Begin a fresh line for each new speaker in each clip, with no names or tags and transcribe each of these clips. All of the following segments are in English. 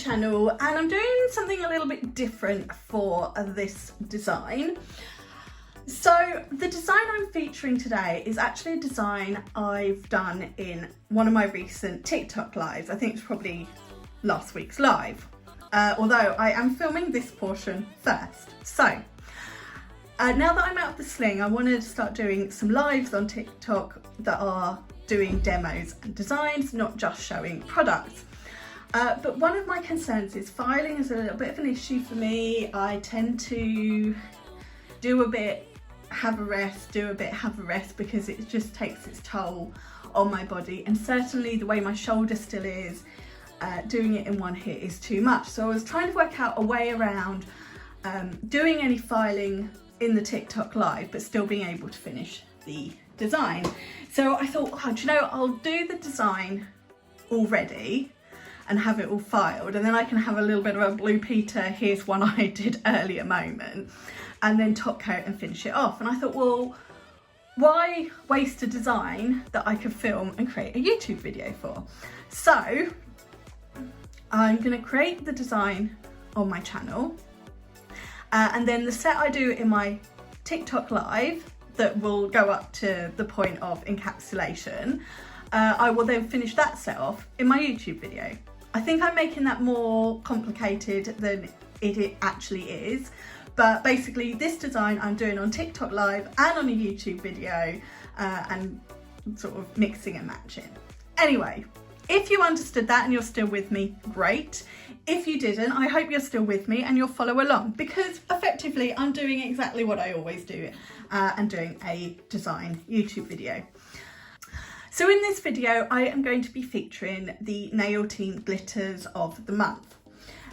channel, and I'm doing something a little bit different for this design. So the design I'm featuring today is actually a design I've done in one of my recent TikTok lives. I think it's probably last week's live, although I am filming this portion first. So now that I'm out of the sling, I wanted to start doing some lives on TikTok that are doing demos and designs, not just showing products. But one of my concerns is filing is a little bit of an issue for me. I tend to do a bit, have a rest, do a bit, have a rest, because it just takes its toll on my body, and certainly the way my shoulder still is, doing it in one hit is too much. So I was trying to work out a way around doing any filing in the TikTok live but still being able to finish the design. So I thought, oh, do you know, I'll do the design already and have it all filed, and then I can have a little bit of a Blue Peter, here's one I did earlier moment, and then top coat and finish it off. And I thought, well, why waste a design that I could film and create a YouTube video for? So I'm going to create the design on my channel, and then the set I do in my TikTok live that will go up to the point of encapsulation, I will then finish that set off in my YouTube video. I think I'm making that more complicated than it actually is, but basically this design I'm doing on TikTok live and on a YouTube video, and sort of mixing and matching. Anyway, if you understood that and you're still with me, great. If you didn't, I hope you're still with me and you'll follow along, because effectively I'm doing exactly what I always do, and doing a design YouTube video. So in this video, I am going to be featuring the Nail Team glitters of the month.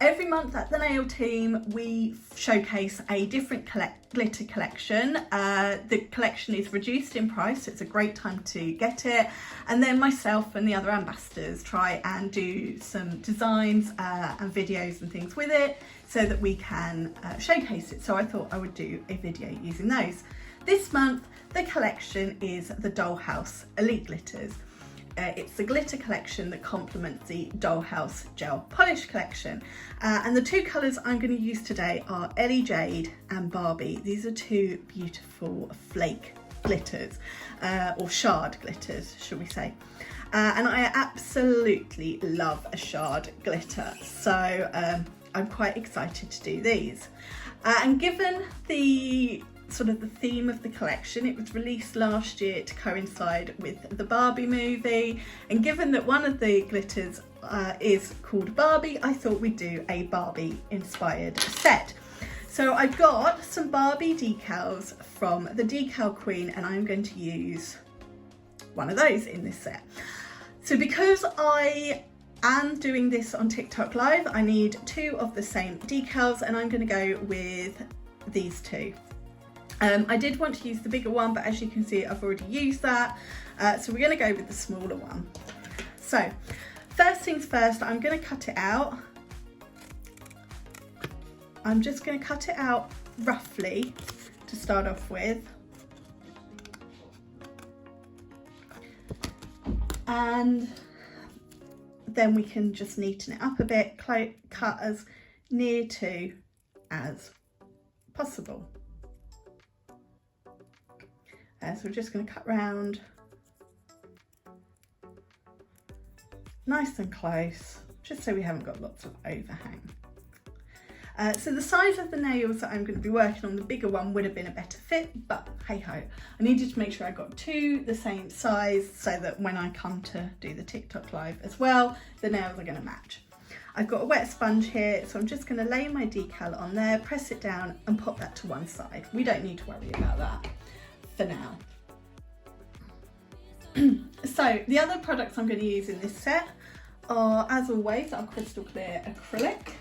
Every month at the Nail Team, we showcase a different glitter collection. The collection is reduced in price, so it's a great time to get it. And then myself and the other ambassadors try and do some designs and videos and things with it so that we can showcase it. So I thought I would do a video using those. This month, the collection is the Dollhouse Elite Glitters. It's the glitter collection that complements the Dollhouse Gel Polish collection. And the two colours I'm going to use today are Ellie-Jade and Barbie. These are two beautiful flake glitters, or shard glitters, should we say. And I absolutely love a shard glitter, so I'm quite excited to do these. And given the sort of the theme of the collection, it was released last year to coincide with the Barbie movie, and given that one of the glitters is called Barbie, I thought we'd do a Barbie inspired set. So I've got some Barbie decals from the Decal Queen, and I'm going to use one of those in this set. So because I am doing this on TikTok live, I need two of the same decals, and I'm going to go with these two. I did want to use the bigger one, but as you can see, I've already used that. So we're going to go with the smaller one. So first things first, I'm going to cut it out. I'm just going to cut it out roughly to start off with. And then we can just neaten it up a bit, cut as near to as possible. So we're just going to cut round nice and close, just so we haven't got lots of overhang. So the size of the nails that I'm going to be working on, the bigger one would have been a better fit, but hey ho. I needed to make sure I got two the same size so that when I come to do the TikTok live as well, the nails are going to match. I've got a wet sponge here, so I'm just going to lay my decal on there, press it down and pop that to one side. We don't need to worry about that for now. So the other products I'm going to use in this set are, as always, our crystal clear acrylic,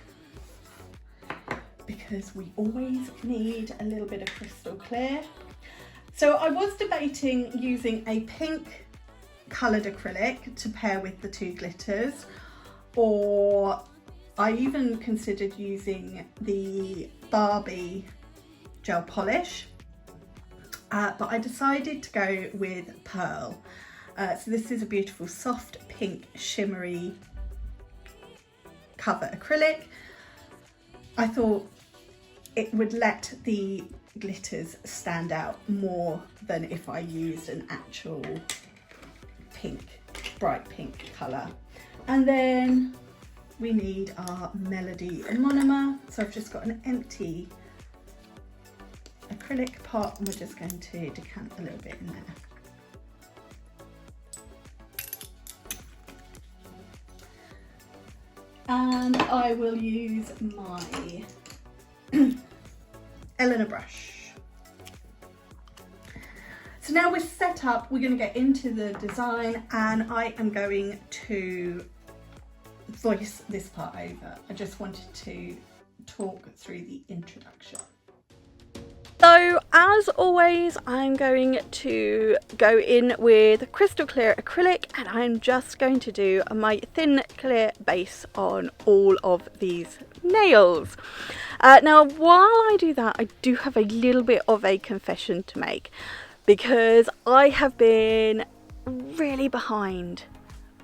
because we always need a little bit of crystal clear. So I was debating using a pink coloured acrylic to pair with the two glitters, or I even considered using the Barbie gel polish, but I decided to go with Pearl. So this is a beautiful soft pink shimmery cover acrylic. I thought it would let the glitters stand out more than if I used an actual pink, bright pink colour. And then we need our Melody monomer. So I've just got an empty acrylic pot and we're just going to decant a little bit in there. And I will use my Elena brush. So now we're set up, we're going to get into the design, and I am going to voice this part over. I just wanted to talk through the introduction. So as always, I'm going to go in with crystal clear acrylic, and I'm just going to do my thin clear base on all of these nails. Now while I do that, I do have a little bit of a confession to make, because I have been really behind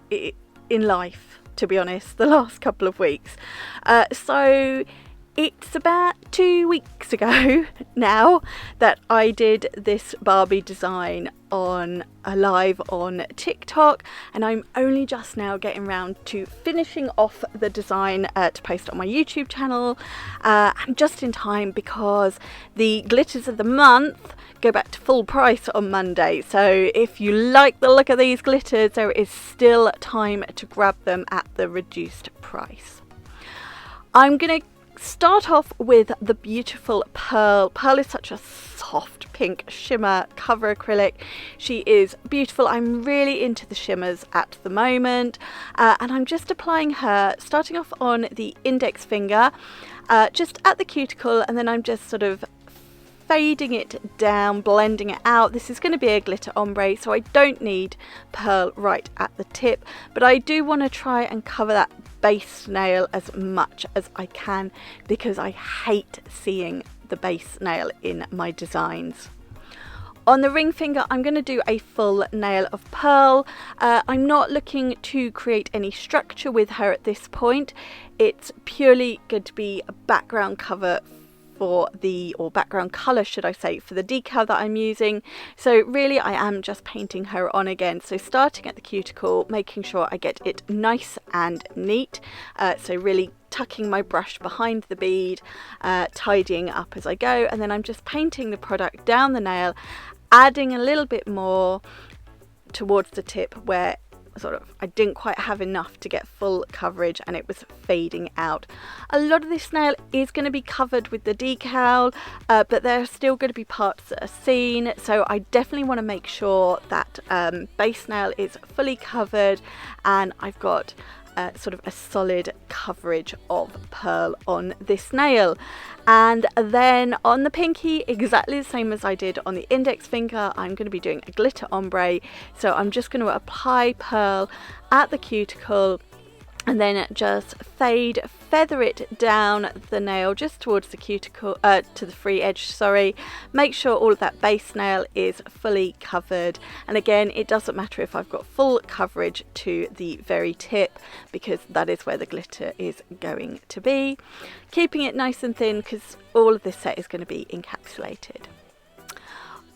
in life, to be honest, the last couple of weeks. So it's about 2 weeks ago now that I did this Barbie design on a live on TikTok, and I'm only just now getting around to finishing off the design to post on my YouTube channel, and just in time because the glitters of the month go back to full price on Monday. So if you like the look of these glitters, there is still time to grab them at the reduced price. I'm gonna start off with the beautiful Pearl. Pearl is such a soft pink shimmer cover acrylic. She is beautiful. I'm really into the shimmers at the moment, and I'm just applying her, starting off on the index finger, just at the cuticle, and then I'm just sort of fading it down, blending it out. This is going to be a glitter ombre, so I don't need Pearl right at the tip, but I do want to try and cover that base nail as much as I can, because I hate seeing the base nail in my designs. On the ring finger, I'm going to do a full nail of Pearl. I'm not looking to create any structure with her at this point. It's purely going to be a background cover for the, or background colour should I say, for the decal that I'm using. So really I am just painting her on again. So starting at the cuticle, making sure I get it nice and neat. So really tucking my brush behind the bead, tidying up as I go, and then I'm just painting the product down the nail, adding a little bit more towards the tip where sort of I didn't quite have enough to get full coverage and it was fading out. A lot of this nail is going to be covered with the decal, but there are still going to be parts that are seen, so I definitely want to make sure that base nail is fully covered and I've got sort of a solid coverage of Pearl on this nail. And then on the pinky, exactly the same as I did on the index finger, I'm going to be doing a glitter ombre. So I'm just going to apply Pearl at the cuticle and then just feather it down the nail just towards the cuticle, to the free edge, sorry. Make sure all of that base nail is fully covered, and again it doesn't matter if I've got full coverage to the very tip, because that is where the glitter is going to be. Keeping it nice and thin because all of this set is going to be encapsulated.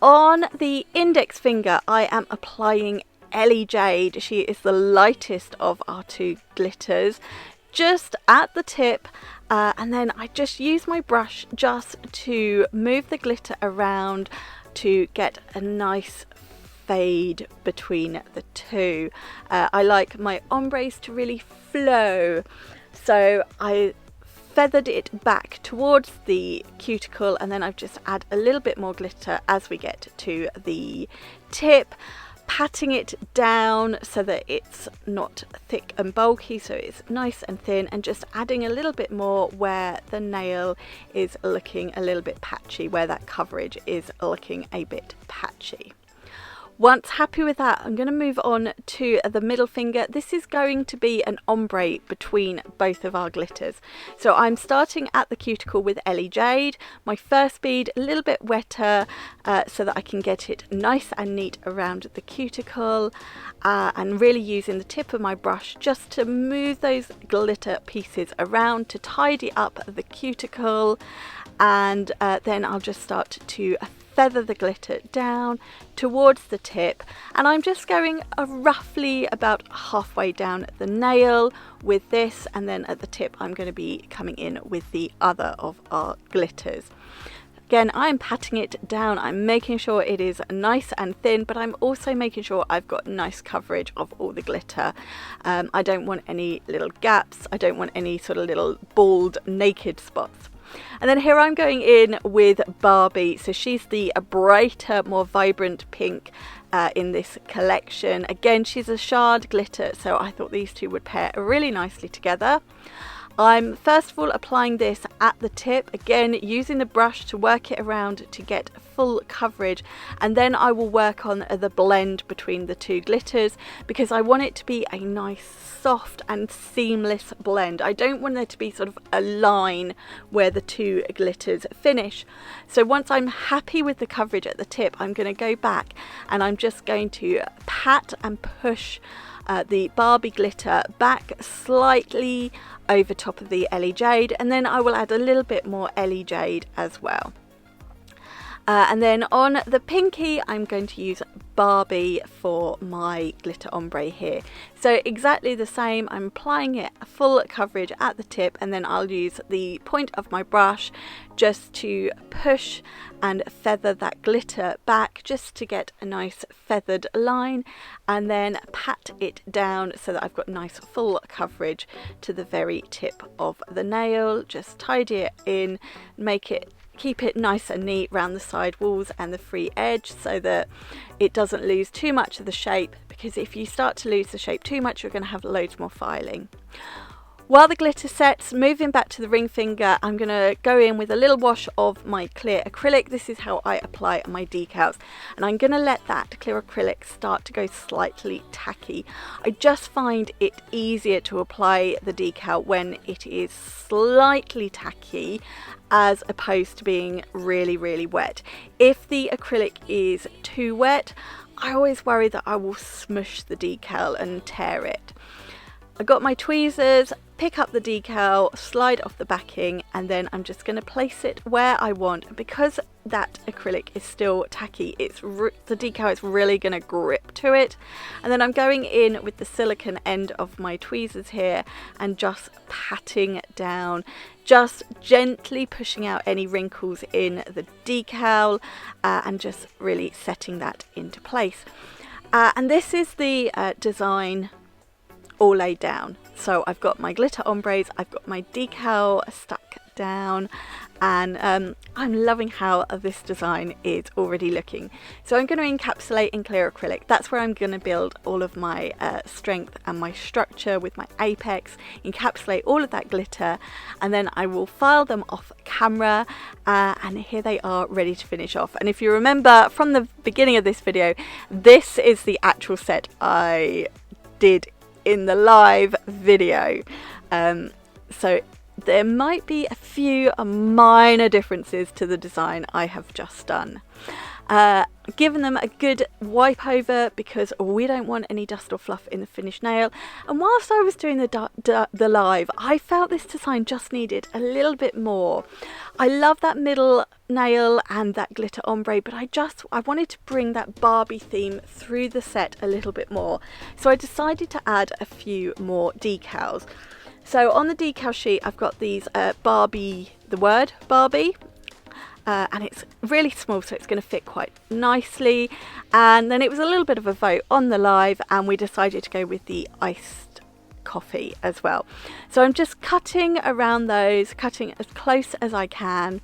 On the index finger I am applying Ellie-Jade. She is the lightest of our two glitters, just at the tip, and then I just use my brush just to move the glitter around to get a nice fade between the two. I like my ombres to really flow, so I feathered it back towards the cuticle, and then I've just add a little bit more glitter as we get to the tip, patting it down so that it's not thick and bulky, so it's nice and thin, and just adding a little bit more where the nail is looking a little bit patchy, where that coverage is looking a bit patchy. Once happy with that, I'm going to move on to the middle finger. This is going to be an ombre between both of our glitters. So I'm starting at the cuticle with Ellie-Jade. My first bead a little bit wetter so that I can get it nice and neat around the cuticle, and really using the tip of my brush just to move those glitter pieces around to tidy up the cuticle. And then I'll just start to feather the glitter down towards the tip, and I'm just going roughly about halfway down the nail with this, and then at the tip I'm going to be coming in with the other of our glitters. Again, I'm patting it down, I'm making sure it is nice and thin, but I'm also making sure I've got nice coverage of all the glitter. I don't want any little gaps, I don't want any sort of little bald naked spots. And then here I'm going in with Barbie. So she's the brighter, more vibrant pink in this collection. Again, she's a shard glitter, so I thought these two would pair really nicely together. I'm first of all applying this at the tip, again using the brush to work it around to get full coverage, and then I will work on the blend between the two glitters because I want it to be a nice soft and seamless blend. I don't want there to be sort of a line where the two glitters finish. So once I'm happy with the coverage at the tip, I'm going to go back and I'm just going to pat and push the Barbie glitter back slightly over top of the Ellie-Jade, and then I will add a little bit more Ellie-Jade as well. And then on the pinky, I'm going to use Barbie for my glitter ombre here. So exactly the same, I'm applying it full coverage at the tip, and then I'll use the point of my brush just to push and feather that glitter back just to get a nice feathered line, and then pat it down so that I've got nice full coverage to the very tip of the nail. Just tidy it in, keep it nice and neat around the side walls and the free edge so that it doesn't lose too much of the shape, because if you start to lose the shape too much, you're going to have loads more filing. While the glitter sets, moving back to the ring finger, I'm going to go in with a little wash of my clear acrylic. This is how I apply my decals, and I'm going to let that clear acrylic start to go slightly tacky. I just find it easier to apply the decal when it is slightly tacky as opposed to being really, really wet. If the acrylic is too wet, I always worry that I will smush the decal and tear it. I got my tweezers, pick up the decal, slide off the backing, and then I'm just going to place it where I want. Because that acrylic is still tacky, the decal is really going to grip to it. And then I'm going in with the silicone end of my tweezers here and just patting down, just gently pushing out any wrinkles in the decal, and just really setting that into place. And this is the design all laid down. So I've got my glitter ombres, I've got my decal stuck down, and I'm loving how this design is already looking. So I'm going to encapsulate in clear acrylic. That's where I'm going to build all of my strength and my structure with my apex, encapsulate all of that glitter, and then I will file them off camera, and here they are ready to finish off. And if you remember from the beginning of this video, this is the actual set I did in the live video, so there might be a few minor differences to the design I have just done. Given them a good wipe over because we don't want any dust or fluff in the finished nail. And whilst I was doing the live, I felt this design just needed a little bit more. I love that middle nail and that glitter ombre, but I wanted to bring that Barbie theme through the set a little bit more. So I decided to add a few more decals. So on the decal sheet, I've got these Barbie, the word Barbie, and it's really small, so it's going to fit quite nicely. And then it was a little bit of a vote on the live, and we decided to go with the iced coffee as well. So I'm just cutting around those, cutting as close as I can,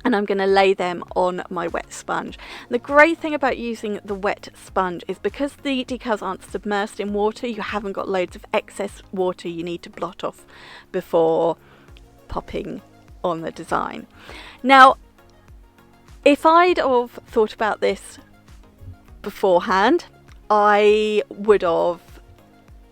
and I'm going to lay them on my wet sponge. And the great thing about using the wet sponge is because the decals aren't submersed in water, you haven't got loads of excess water you need to blot off before popping on the design. Now, if I'd have thought about this
beforehand, I would have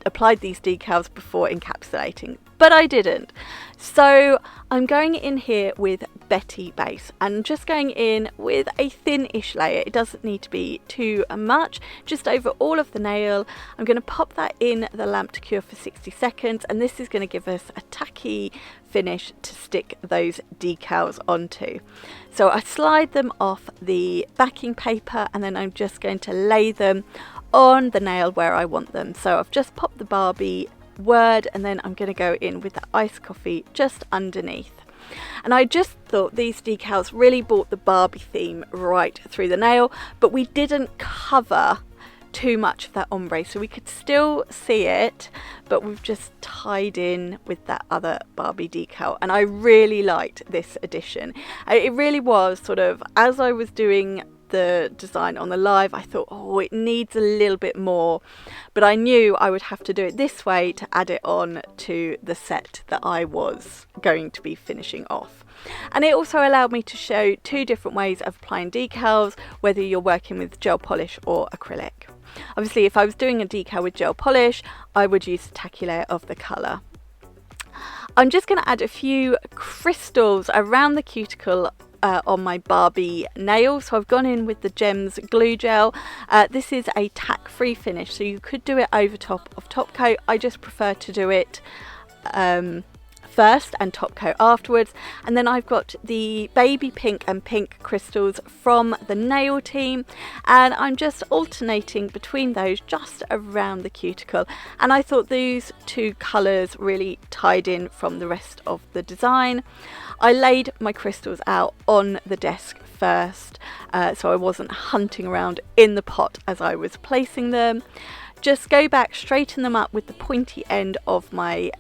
applied these decals before encapsulating, but I didn't. So I'm going in here with Betty Base and just going in with a thin-ish layer. It doesn't need to be too much, just over all of the nail. I'm going to pop that in the lamp to cure for 60 seconds, and this is going to give us a tacky finish to stick those decals onto. So I slide them off the backing paper, and then I'm just going to lay them on the nail where I want them. So I've just popped the Barbie word, and then I'm going to go in with the iced coffee just underneath. And I just thought these decals really brought the Barbie theme right through the nail, but we didn't cover too much of that ombre, so we could still see it, but we've just tied in with that other Barbie decal, and I really liked this addition. It really was sort of, as I was doing the design on the live, I thought, oh, it needs a little bit more, but I knew I would have to do it this way to add it on to the set that I was going to be finishing off. And it also allowed me to show two different ways of applying decals, whether you're working with gel polish or acrylic. Obviously, if I was doing a decal with gel polish, I would use the tacky layer of the colour. I'm just going to add a few crystals around the cuticle on my Barbie nail. So I've gone in with the Gems glue gel. This is a tack-free finish, so you could do it over top of top coat. I just prefer to do it first and top coat afterwards. And then I've got the baby pink and pink crystals from the nail team, and I'm just alternating between those just around the cuticle, and I thought these two colours really tied in from the rest of the design. I laid my crystals out on the desk first, so I wasn't hunting around in the pot as I was placing them. Just go back, straighten them up with the pointy end of my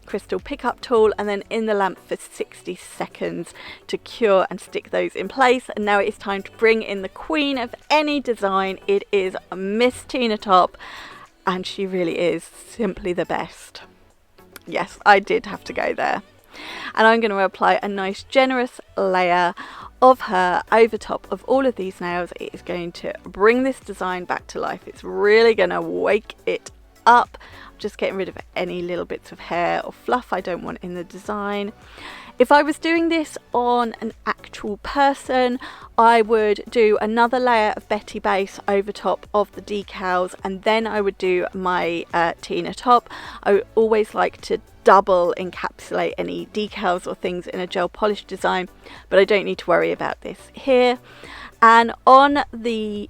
crystal pickup tool, and then in the lamp for 60 seconds to cure and stick those in place. And now it is time to bring in the queen of any design. It is Miss Tina Top, and she really is simply the best. Yes, I did have to go there. And I'm going to apply a nice generous layer of her over top of all of these nails. It is going to bring this design back to life. It's really going to wake it up. I'm just getting rid of any little bits of hair or fluff I don't want in the design. If I was doing this on an actual person, I would do another layer of Betty Base over top of the decals, and then I would do my Tina Top. I always like to double encapsulate any decals or things in a gel polish design, but I don't need to worry about this here. And on the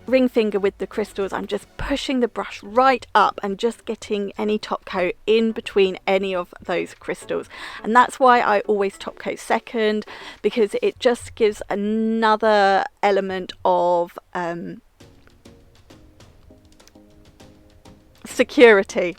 ring finger with the crystals, I'm just pushing the brush right up and just getting any top coat in between any of those crystals. And that's why I always top coat second, because it just gives another element of security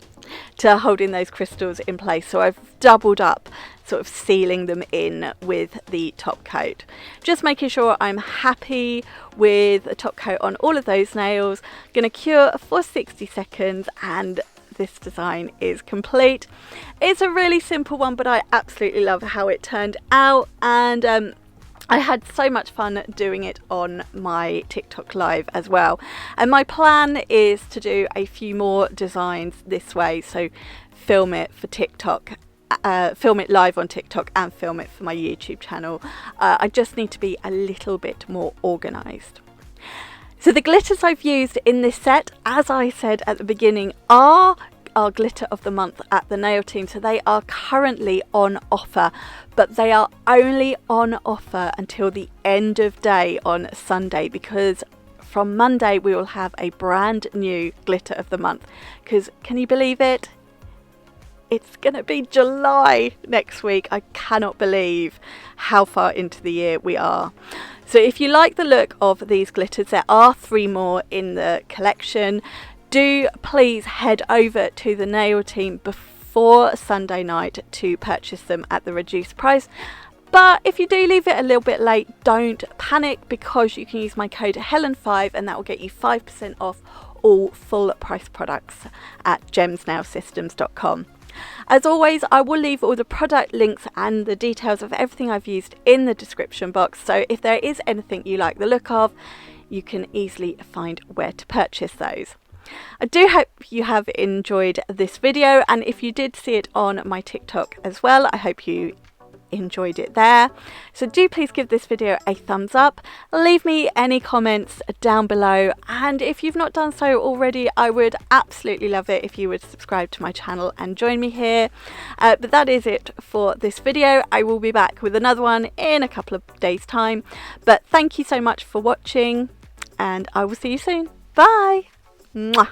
to holding those crystals in place. So I've doubled up, sort of sealing them in with the top coat, just making sure I'm happy with the top coat on all of those nails. Going to cure for 60 seconds and this design is complete. It's a really simple one, but I absolutely love how it turned out, and I had so much fun doing it on my TikTok live as well. And my plan is to do a few more designs this way, so film it for TikTok, film it live on TikTok and film it for my YouTube channel. I just need to be a little bit more organised. So the glitters I've used in this set, as I said at the beginning, are our glitter of the month at the nail team. So they are currently on offer, but they are only on offer until the end of day on Sunday, because from Monday we will have a brand new glitter of the month. Because can you believe it? It's gonna be July next week. I cannot believe how far into the year we are. So if you like the look of these glitters, there are 3 more in the collection. Do please head over to the nail team before Sunday night to purchase them at the reduced price. But if you do leave it a little bit late, don't panic, because you can use my code Helen5 and that will get you 5% off all full price products at gemsnailsystems.com. As always, I will leave all the product links and the details of everything I've used in the description box. So if there is anything you like the look of, you can easily find where to purchase those. I do hope you have enjoyed this video, and if you did see it on my TikTok as well, I hope you enjoyed it there. So do please give this video a thumbs up, leave me any comments down below, and if you've not done so already, I would absolutely love it if you would subscribe to my channel and join me here. But that is it for this video. I will be back with another one in a couple of days time, but thank you so much for watching, and I will see you soon. Bye. Mwah.